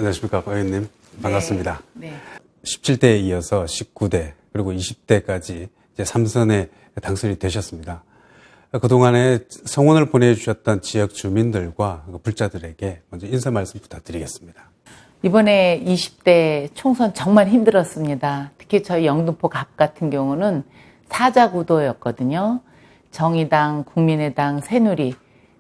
안녕하십니까, 의원님. 반갑습니다. 네. 17대에 이어서 19대, 그리고 20대까지 이제 3선에 당선이 되셨습니다. 그동안에 성원을 보내주셨던 지역 주민들과 불자들에게 먼저 인사 말씀 부탁드리겠습니다. 이번에 20대 총선 정말 힘들었습니다. 특히 저희 영등포 갑 같은 경우는 사자구도였거든요. 정의당, 국민의당, 새누리.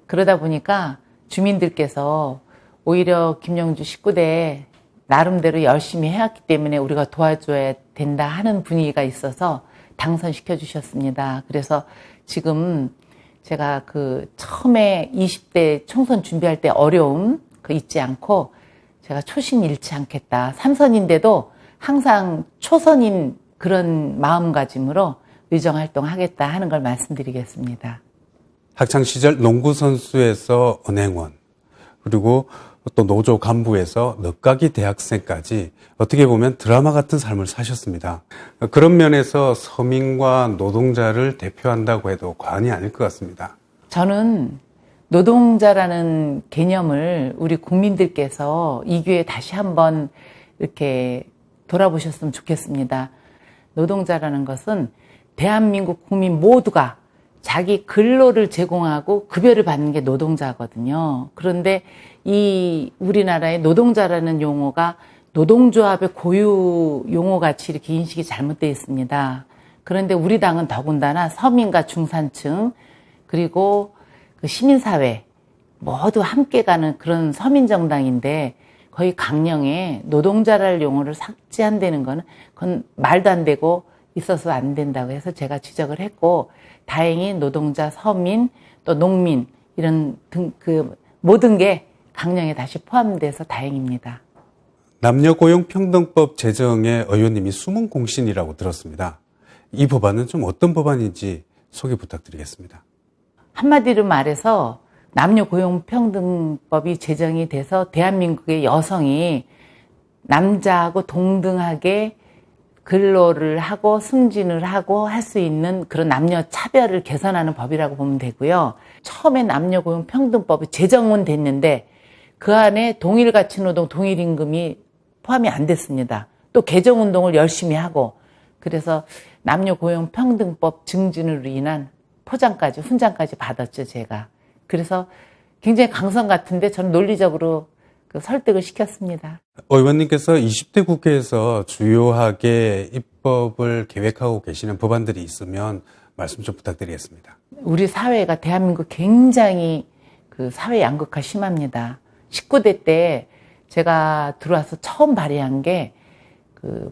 그러다 보니까 주민들께서 오히려 김영주 19대에 나름대로 열심히 해왔기 때문에 우리가 도와줘야 된다 하는 분위기가 있어서 당선시켜 주셨습니다. 그래서 지금 제가 처음에 20대 총선 준비할 때 어려움 잊지 않고 제가 초심 잃지 않겠다. 3선인데도 항상 초선인 그런 마음가짐으로 의정활동하겠다 하는 걸 말씀드리겠습니다. 학창시절 농구선수에서 은행원, 그리고 또 노조 간부에서 늦가기 대학생까지 어떻게 보면 드라마 같은 삶을 사셨습니다. 그런 면에서 서민과 노동자를 대표한다고 해도 과언이 아닐 것 같습니다. 저는 노동자라는 개념을 우리 국민들께서 이 기회에 다시 한번 이렇게 돌아보셨으면 좋겠습니다. 노동자라는 것은 대한민국 국민 모두가 자기 근로를 제공하고 급여를 받는 게 노동자거든요. 그런데 이 우리나라의 노동자라는 용어가 노동조합의 고유 용어같이 이렇게 인식이 잘못되어 있습니다. 그런데 우리 당은 더군다나 서민과 중산층 그리고 시민사회 모두 함께 가는 그런 서민정당인데 거의 강령에 노동자랄 용어를 삭제한다는 거는 그건 말도 안 되고 있어서 안 된다고 해서 제가 지적을 했고 다행히 노동자, 서민, 또 농민 이런 모든 게 강령에 다시 포함돼서 다행입니다. 남녀고용평등법 제정에 의원님이 숨은 공신이라고 들었습니다. 이 법안은 좀 어떤 법안인지 소개 부탁드리겠습니다. 한마디로 말해서 남녀고용평등법이 제정이 돼서 대한민국의 여성이 남자하고 동등하게 근로를 하고 승진을 하고 할 수 있는 그런 남녀 차별을 개선하는 법이라고 보면 되고요. 처음에 남녀고용평등법이 제정은 됐는데 그 안에 동일가치노동, 동일임금이 포함이 안 됐습니다. 또 개정운동을 열심히 하고 그래서 남녀고용평등법 증진으로 인한 포장까지 훈장까지 받았죠, 제가. 그래서 굉장히 강성 같은데 저는 논리적으로 설득을 시켰습니다. 의원님께서 20대 국회에서 주요하게 입법을 계획하고 계시는 법안들이 있으면 말씀 좀 부탁드리겠습니다. 우리 사회가 대한민국 굉장히 사회 양극화 심합니다. 19대 때 제가 들어와서 처음 발의한 게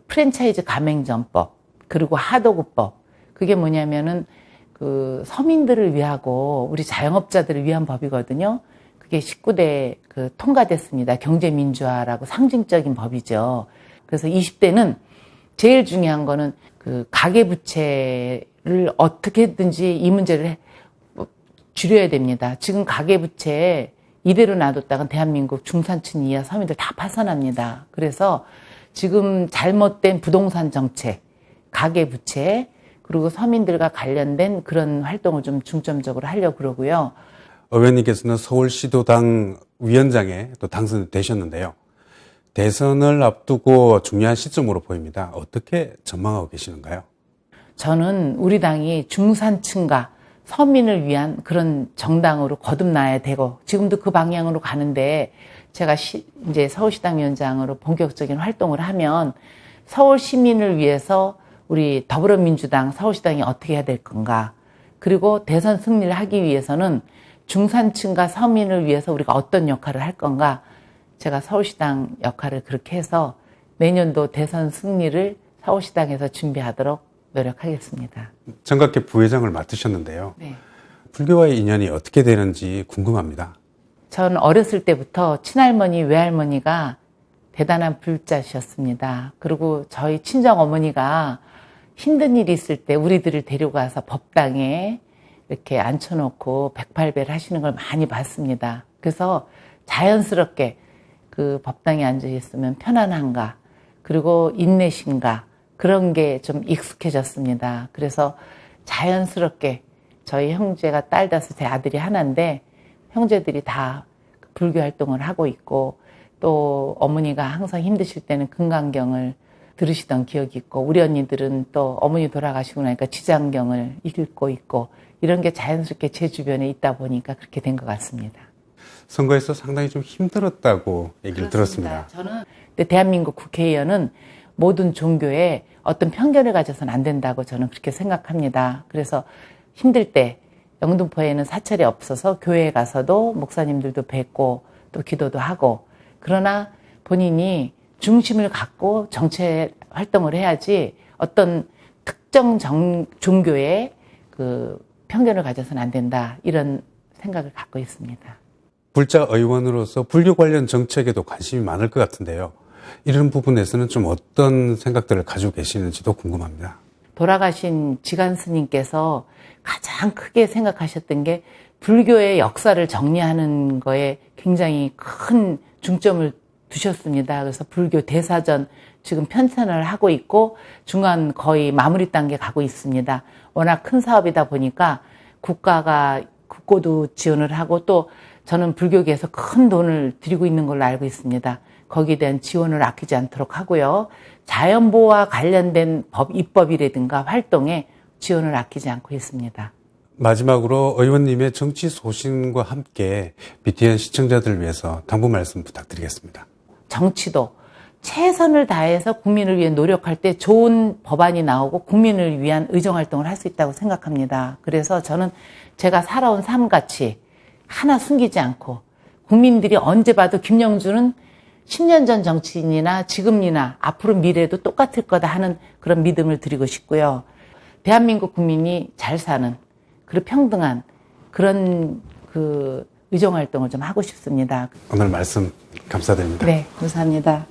프랜차이즈 가맹점법 그리고 하도급법. 그게 뭐냐면은 서민들을 위하고 우리 자영업자들을 위한 법이거든요. 그게 19대 통과됐습니다. 경제민주화라고 상징적인 법이죠. 그래서 20대는 제일 중요한 거는 가계부채를 어떻게든지 이 문제를 줄여야 됩니다. 지금 가계부채 이대로 놔뒀다간 대한민국 중산층 이하 서민들 다 파산합니다. 그래서 지금 잘못된 부동산 정책, 가계부채, 그리고 서민들과 관련된 그런 활동을 좀 중점적으로 하려고 그러고요. 의원님께서는 서울시도당 위원장에 또 당선되셨는데요. 대선을 앞두고 중요한 시점으로 보입니다. 어떻게 전망하고 계시는가요? 저는 우리 당이 중산층과 서민을 위한 그런 정당으로 거듭나야 되고 지금도 그 방향으로 가는데 제가 이제 서울시당 위원장으로 본격적인 활동을 하면 서울 시민을 위해서 우리 더불어민주당 서울시당이 어떻게 해야 될 건가 그리고 대선 승리를 하기 위해서는 중산층과 서민을 위해서 우리가 어떤 역할을 할 건가 제가 서울시당 역할을 그렇게 해서 내년도 대선 승리를 서울시당에서 준비하도록 노력하겠습니다. 정각계 부회장을 맡으셨는데요. 네. 불교와의 인연이 어떻게 되는지 궁금합니다. 전 어렸을 때부터 친할머니, 외할머니가 대단한 불자셨습니다. 그리고 저희 친정어머니가 힘든 일이 있을 때 우리들을 데려가서 법당에 이렇게 앉혀놓고 108배를 하시는 걸 많이 봤습니다. 그래서 자연스럽게 법당에 앉아 있으면 편안한가, 그리고 인내심가, 그런 게 좀 익숙해졌습니다. 그래서 자연스럽게 저희 형제가 딸 5, 제 아들이 하나인데 형제들이 다 불교 활동을 하고 있고 또 어머니가 항상 힘드실 때는 금강경을 들으시던 기억이 있고 우리 언니들은 또 어머니 돌아가시고 나니까 지장경을 읽고 있고 이런 게 자연스럽게 제 주변에 있다 보니까 그렇게 된 것 같습니다. 선거에서 상당히 좀 힘들었다고 얘기를 들었습니다. 저는 대한민국 국회의원은 모든 종교에 어떤 편견을 가져서는 안 된다고 저는 그렇게 생각합니다. 그래서 힘들 때 영등포에는 사찰이 없어서 교회에 가서도 목사님들도 뵙고 또 기도도 하고 그러나 본인이 중심을 갖고 정치 활동을 해야지 어떤 특정 종교에 그 편견을 가져서는 안 된다 이런 생각을 갖고 있습니다. 불자 의원으로서 불교 관련 정책에도 관심이 많을 것 같은데요. 이런 부분에서는 좀 어떤 생각들을 가지고 계시는지도 궁금합니다. 돌아가신 지간 스님께서 가장 크게 생각하셨던 게 불교의 역사를 정리하는 거에 굉장히 큰 중점을 두셨습니다. 그래서 불교 대사전 지금 편찬을 하고 있고 중간 거의 마무리 단계 가고 있습니다. 워낙 큰 사업이다 보니까 국가가 국고도 지원을 하고 또 저는 불교계에서 큰 돈을 들이고 있는 걸로 알고 있습니다. 거기에 대한 지원을 아끼지 않도록 하고요. 자연보호와 관련된 입법이라든가 활동에 지원을 아끼지 않고 있습니다. 마지막으로 의원님의 정치 소신과 함께 BTN 시청자들을 위해서 당부 말씀 부탁드리겠습니다. 정치도 최선을 다해서 국민을 위해 노력할 때 좋은 법안이 나오고 국민을 위한 의정활동을 할 수 있다고 생각합니다. 그래서 저는 제가 살아온 삶같이 하나 숨기지 않고 국민들이 언제 봐도 김영주는 10년 전 정치인이나 지금이나 앞으로 미래도 똑같을 거다 하는 그런 믿음을 드리고 싶고요. 대한민국 국민이 잘 사는 그리고 평등한 그런 의정활동을 좀 하고 싶습니다. 오늘 말씀 감사드립니다. 네, 감사합니다.